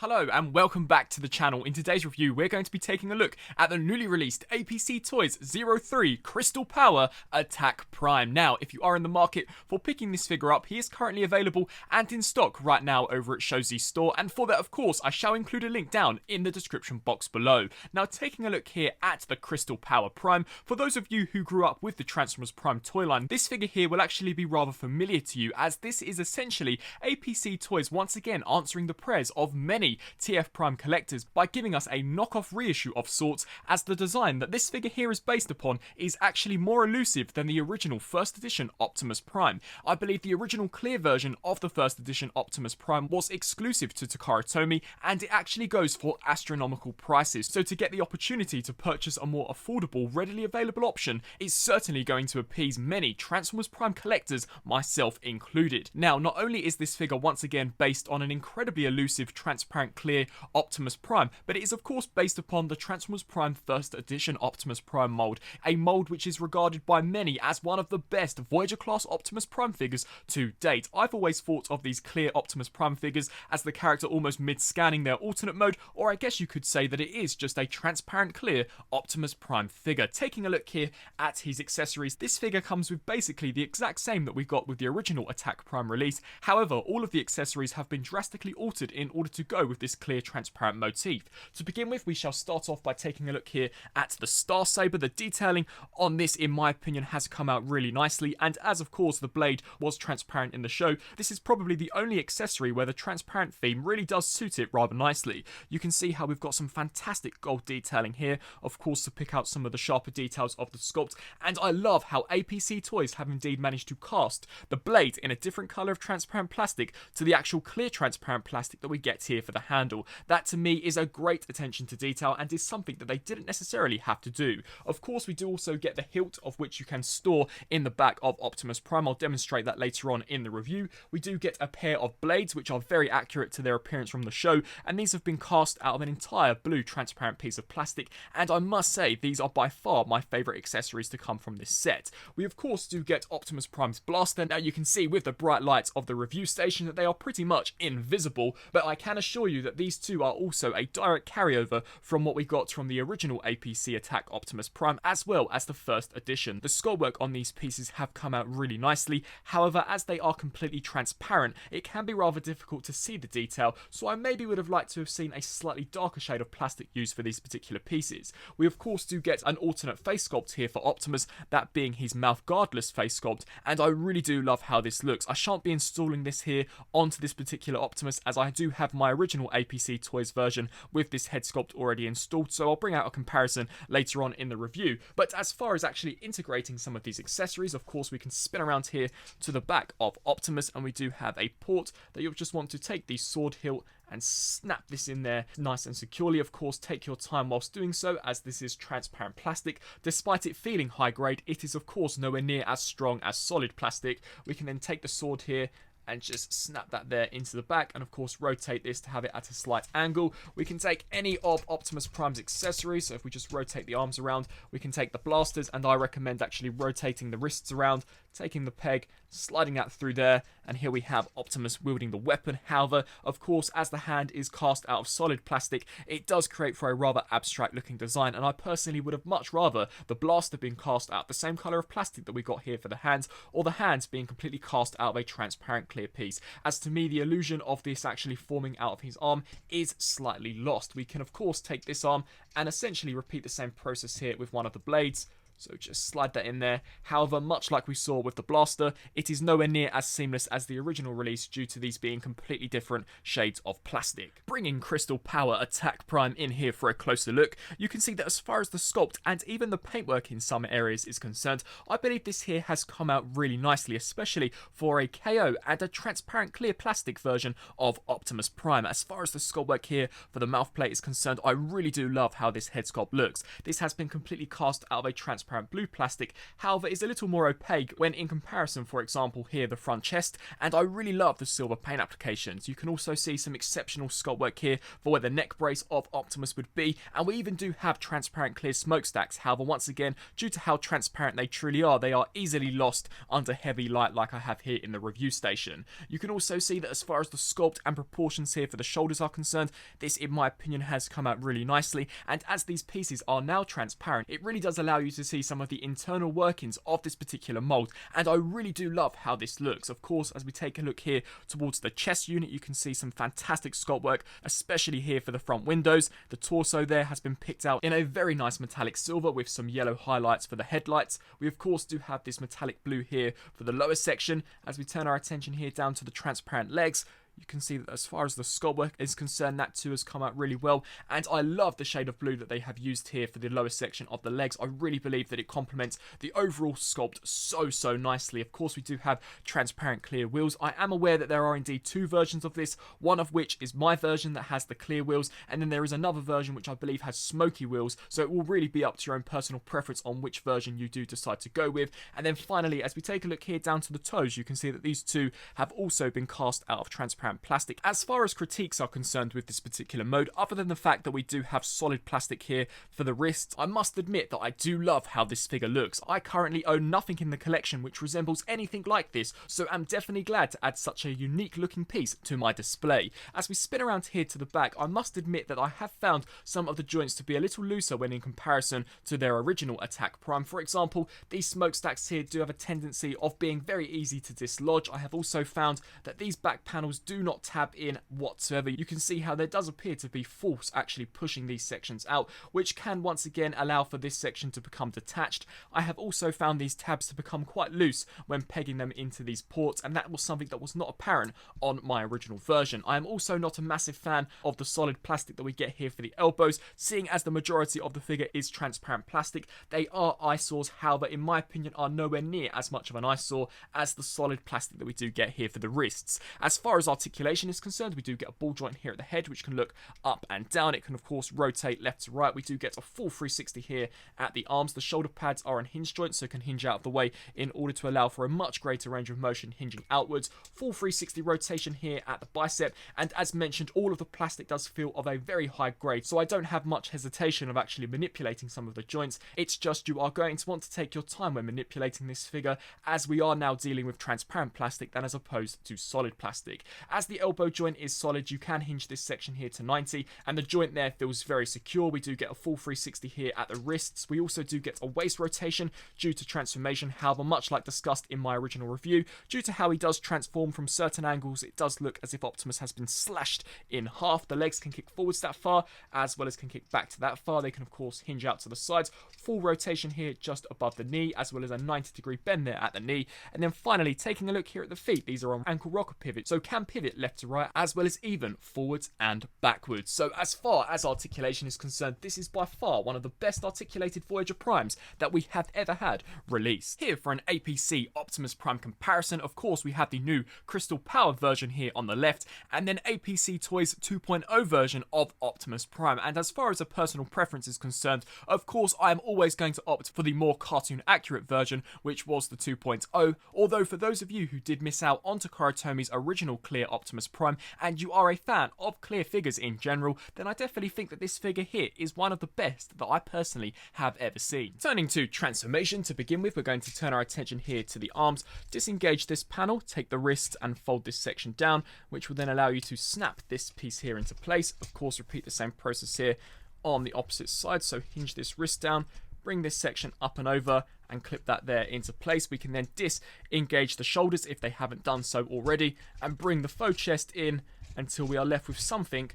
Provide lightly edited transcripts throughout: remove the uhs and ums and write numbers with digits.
Hello and welcome back to the channel. In today's review we're going to be taking a look at the newly released APC Toys 03 Crystal Power Attack Prime. Now if you are in the market for picking this figure up, he is currently available and in stock right now over at Shozi's store, and for that of course I shall include a link down in the description box below. Now taking a look here at the Crystal Power Prime, for those of you who grew up with the Transformers Prime toy line, this figure here will actually be rather familiar to you, as this is essentially APC Toys once again answering the prayers of many TF Prime collectors by giving us a knockoff reissue of sorts, as the design that this figure here is based upon is actually more elusive than the original first edition Optimus Prime. I believe the original clear version of the first edition Optimus Prime was exclusive to Takara Tomy, and it actually goes for astronomical prices, so to get the opportunity to purchase a more affordable, readily available option is certainly going to appease many Transformers Prime collectors, myself included. Now not only is this figure once again based on an incredibly elusive, transparent, clear Optimus Prime, but it is of course based upon the Transformers Prime first edition Optimus Prime mold, a mold which is regarded by many as one of the best Voyager class Optimus Prime figures to date. I've always thought of these clear Optimus Prime figures as the character almost mid-scanning their alternate mode, or I guess you could say that it is just a transparent clear Optimus Prime figure. Taking a look here at his accessories, this figure comes with basically the exact same that we got with the original Attack Prime release. However, all of the accessories have been drastically altered in order to go with this clear transparent motif. To begin with, we shall start off by taking a look here at the Star Saber. The detailing on this in my opinion has come out really nicely, and as of course the blade was transparent in the show, this is probably the only accessory where the transparent theme really does suit it rather nicely. You can see how we've got some fantastic gold detailing here, of course to pick out some of the sharper details of the sculpt, and I love how APC Toys have indeed managed to cast the blade in a different colour of transparent plastic to the actual clear transparent plastic that we get here for the handle. That to me is a great attention to detail and is something that they didn't necessarily have to do. Of course we do also get the hilt, of which you can store in the back of Optimus Prime. I'll demonstrate that later on in the review. We do get a pair of blades which are very accurate to their appearance from the show, and these have been cast out of an entire blue transparent piece of plastic, and I must say these are by far my favourite accessories to come from this set. We of course do get Optimus Prime's blaster. Now you can see with the bright lights of the review station that they are pretty much invisible, but I can assure you that these two are also a direct carryover from what we got from the original APC Attack Optimus Prime as well as the first edition. The skullwork on these pieces have come out really nicely, however as they are completely transparent it can be rather difficult to see the detail, so I maybe would have liked to have seen a slightly darker shade of plastic used for these particular pieces. We of course do get an alternate face sculpt here for Optimus, that being his mouth guardless face sculpt, and I really do love how this looks. I shan't be installing this here onto this particular Optimus as I do have my original APC Toys version with this head sculpt already installed, so I'll bring out a comparison later on in the review. But as far as actually integrating some of these accessories, of course we can spin around here to the back of Optimus, and we do have a port that you'll just want to take the sword hilt and snap this in there nice and securely. Of course take your time whilst doing so, as this is transparent plastic. Despite it feeling high grade, it is of course nowhere near as strong as solid plastic. We can then take the sword here and just snap that there into the back, and of course rotate this to have it at a slight angle. We can take any of Optimus Prime's accessories, so if we just rotate the arms around, we can take the blasters, and I recommend actually rotating the wrists around, taking the peg, sliding that through there, and here we have Optimus wielding the weapon. However, of course, as the hand is cast out of solid plastic, it does create for a rather abstract looking design, and I personally would have much rather the blaster being cast out the same colour of plastic that we got here for the hands, or the hands being completely cast out of a transparent clear piece, as to me the illusion of this actually forming out of his arm is slightly lost. We can of course take this arm and essentially repeat the same process here with one of the blades. So just slide that in there. However, much like we saw with the blaster, it is nowhere near as seamless as the original release due to these being completely different shades of plastic. Bringing Crystal Power Attack Prime in here for a closer look, you can see that as far as the sculpt and even the paintwork in some areas is concerned, I believe this here has come out really nicely, especially for a KO and a transparent clear plastic version of Optimus Prime. As far as the sculptwork here for the mouth plate is concerned, I really do love how this head sculpt looks. This has been completely cast out of a transparent transparent blue plastic, however is a little more opaque when in comparison, for example here the front chest, and I really love the silver paint applications. You can also see some exceptional sculpt work here for where the neck brace of Optimus would be, and we even do have transparent clear smokestacks. However, once again, due to how transparent they truly are, they are easily lost under heavy light like I have here in the review station. You can also see that as far as the sculpt and proportions here for the shoulders are concerned, this in my opinion has come out really nicely, and as these pieces are now transparent, it really does allow you to see some of the internal workings of this particular mold, and I really do love how this looks. Of course, as we take a look here towards the chest unit, you can see some fantastic sculpt work, especially here for the front windows. The torso there has been picked out in a very nice metallic silver with some yellow highlights for the headlights. We of course do have this metallic blue here for the lower section. As we turn our attention here down to the transparent legs, you can see that as far as the sculpt work is concerned, that too has come out really well, and I love the shade of blue that they have used here for the lower section of the legs. I really believe that it complements the overall sculpt so nicely. Of course, we do have transparent clear wheels. I am aware that there are indeed two versions of this, one of which is my version that has the clear wheels, and then there is another version which I believe has smoky wheels, so it will really be up to your own personal preference on which version you do decide to go with. And then finally, as we take a look here down to the toes, you can see that these two have also been cast out of transparent plastic. As far as critiques are concerned with this particular mode, other than the fact that we do have solid plastic here for the wrists, I must admit that I do love how this figure looks. I currently own nothing in the collection which resembles anything like this, so I'm definitely glad to add such a unique looking piece to my display. As we spin around here to the back, I must admit that I have found some of the joints to be a little looser when in comparison to their original Attack Prime. For example, these smokestacks here do have a tendency of being very easy to dislodge. I have also found that these back panels do not tab in whatsoever. You can see how there does appear to be force actually pushing these sections out, which can once again allow for this section to become detached. I have also found these tabs to become quite loose when pegging them into these ports, and that was something that was not apparent on my original version. I am also not a massive fan of the solid plastic that we get here for the elbows, seeing as the majority of the figure is transparent plastic. They are eyesores, however in my opinion are nowhere near as much of an eyesore as the solid plastic that we do get here for the wrists. As far as articulation is concerned, we do get a ball joint here at the head which can look up and down. It can of course rotate left to right. We do get a full 360 here at the arms. The shoulder pads are in hinge joints, so can hinge out of the way in order to allow for a much greater range of motion hinging outwards. Full 360 rotation here at the bicep, and as mentioned, all of the plastic does feel of a very high grade, so I don't have much hesitation of actually manipulating some of the joints. It's just you are going to want to take your time when manipulating this figure, as we are now dealing with transparent plastic than as opposed to solid plastic. As the elbow joint is solid, you can hinge this section here to 90, and the joint there feels very secure. We do get a full 360 here at the wrists. We also do get a waist rotation due to transformation. However, much like discussed in my original review, due to how he does transform from certain angles, it does look as if Optimus has been slashed in half. The legs can kick forwards that far, as well as can kick back to that far. They can of course hinge out to the sides. Full rotation here just above the knee, as well as a 90-degree bend there at the knee. And then finally, taking a look here at the feet, these are on ankle rocker pivot, so can pivot left to right, as well as even forwards and backwards. So as far as articulation is concerned, this is by far one of the best articulated Voyager Primes that we have ever had released. Here for an APC Optimus Prime comparison, of course we have the new Crystal Power version here on the left, and then APC Toys 2.0 version of Optimus Prime. And as far as a personal preference is concerned, of course I am always going to opt for the more cartoon accurate version, which was the 2.0, although for those of you who did miss out on Takara Tomi's original clear Optimus Prime, and you are a fan of clear figures in general, then I definitely think that this figure here is one of the best that I personally have ever seen. Turning to transformation to begin with, we're going to turn our attention here to the arms, disengage this panel, take the wrists and fold this section down, which will then allow you to snap this piece here into place. Of course, repeat the same process here on the opposite side, so hinge this wrist down, bring this section up and over and clip that there into place. We can then disengage the shoulders if they haven't done so already, and bring the faux chest in until we are left with something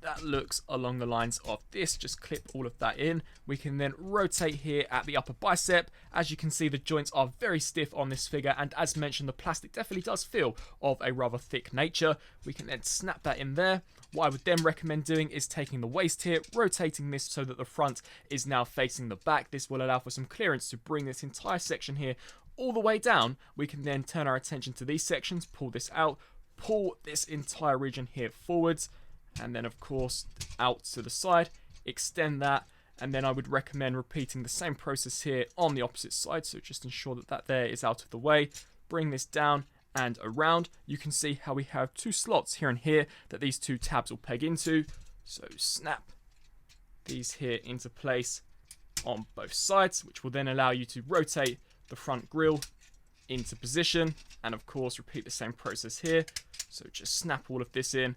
that looks along the lines of this. Just clip all of that in. We can then rotate here at the upper bicep. As you can see, the joints are very stiff on this figure, and as mentioned, the plastic definitely does feel of a rather thick nature. We can then snap that in there. What I would then recommend doing is taking the waist here, rotating this so that the front is now facing the back. This will allow for some clearance to bring this entire section here all the way down. We can then turn our attention to these sections, pull this out, pull this entire region here forwards, and then of course out to the side, extend that, and then I would recommend repeating the same process here on the opposite side. So just ensure that that there is out of the way. Bring this down and around. You can see how we have two slots here and here that these two tabs will peg into. So snap these here into place on both sides, which will then allow you to rotate the front grille into position, and of course repeat the same process here. So just snap all of this in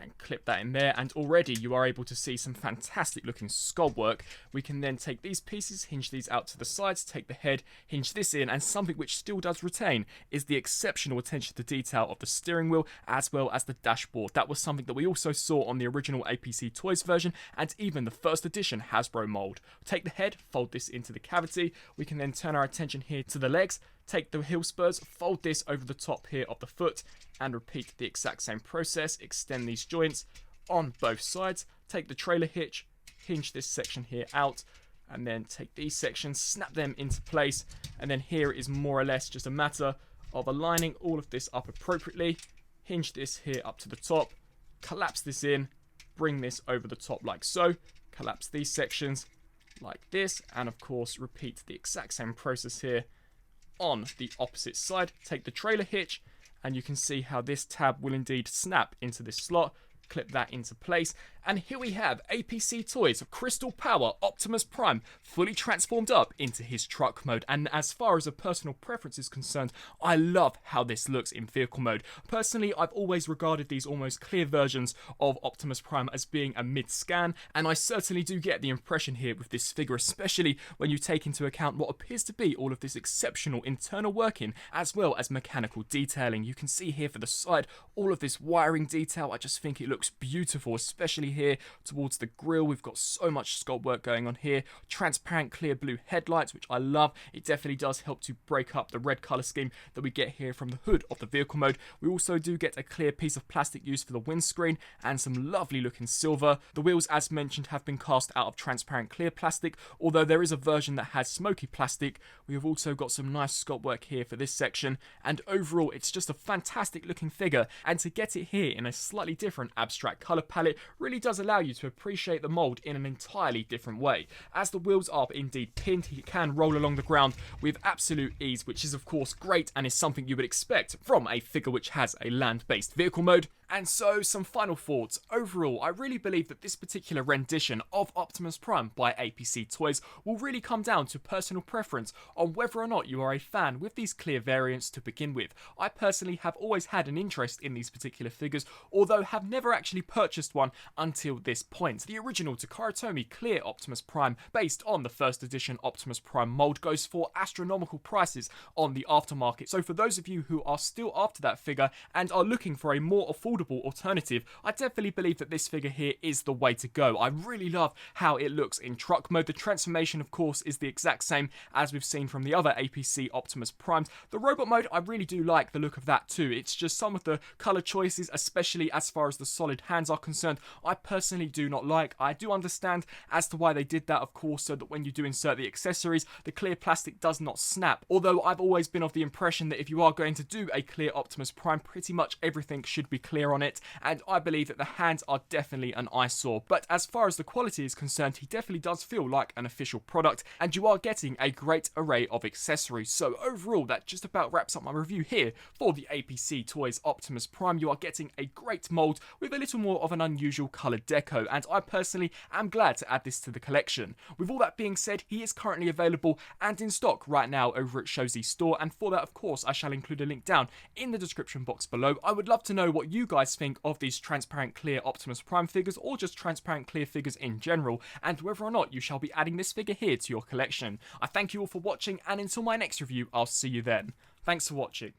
and clip that in there, and already you are able to see some fantastic looking sculpt work. We can then take these pieces, hinge these out to the sides, take the head, hinge this in, and something which still does retain is the exceptional attention to detail of the steering wheel as well as the dashboard. That was something that we also saw on the original APC Toys version and even the first edition Hasbro mold. Take the head, fold this into the cavity. We can then turn our attention here to the legs, take the heel spurs, fold this over the top here of the foot, and repeat the exact same process. Extend these joints on both sides. Take the trailer hitch, hinge this section here out, and then take these sections, snap them into place. And then here is more or less just a matter of aligning all of this up appropriately. Hinge this here up to the top, collapse this in, bring this over the top like so, collapse these sections like this, and of course repeat the exact same process here on the opposite side. Take the trailer hitch, and you can see how this tab will indeed snap into this slot. Clip that into place, and here we have APC Toys Crystal Power Optimus Prime fully transformed up into his truck mode. And as far as a personal preference is concerned, I love how this looks in vehicle mode. Personally, I've always regarded these almost clear versions of Optimus Prime as being a mid-scan, and I certainly do get the impression here with this figure, especially when you take into account what appears to be all of this exceptional internal working as well as mechanical detailing. You can see here for the side all of this wiring detail. I just think it looks beautiful, especially here towards the grille. We've got so much sculpt work going on here. Transparent clear blue headlights, which I love. It definitely does help to break up the red color scheme that we get here from the hood of the vehicle mode. We also do get a clear piece of plastic used for the windscreen and some lovely looking silver. The wheels, as mentioned, have been cast out of transparent clear plastic, although there is a version that has smoky plastic. We have also got some nice sculpt work here for this section, and overall it's just a fantastic looking figure, and to get it here in a slightly different abstract color palette really does allow you to appreciate the mold in an entirely different way. As the wheels are indeed pinned, he can roll along the ground with absolute ease, which is of course great and is something you would expect from a figure which has a land-based vehicle mode. And so, some final thoughts. Overall, I really believe that this particular rendition of Optimus Prime by APC Toys will really come down to personal preference on whether or not you are a fan with these clear variants to begin with. I personally have always had an interest in these particular figures, although have never actually purchased one until this point. The original Takara Tomy clear Optimus Prime, based on the first edition Optimus Prime mold, goes for astronomical prices on the aftermarket. So for those of you who are still after that figure and are looking for a more affordable alternative, I definitely believe that this figure here is the way to go. I really love how it looks in truck mode. The transformation, of course, is the exact same as we've seen from the other APC Optimus Primes. The robot mode, I really do like the look of that too. It's just some of the color choices, especially as far as the solid hands are concerned, I personally do not like. I do understand as to why they did that, of course, so that when you do insert the accessories, the clear plastic does not snap. Although I've always been of the impression that if you are going to do a clear Optimus Prime, pretty much everything should be clear on it, and I believe that the hands are definitely an eyesore. But as far as the quality is concerned, he definitely does feel like an official product, and you are getting a great array of accessories. So overall, that just about wraps up my review here for the APC Toys Optimus Prime. You are getting a great mold with a little more of an unusual colour deco, and I personally am glad to add this to the collection. With all that being said, he is currently available and in stock right now over at Shozi Store, and for that, of course, I shall include a link down in the description box below. I would love to know what you guys think of these transparent clear Optimus Prime figures, or just transparent clear figures in general, and whether or not you shall be adding this figure here to your collection. I thank you all for watching, and until my next review, I'll see you then. Thanks for watching.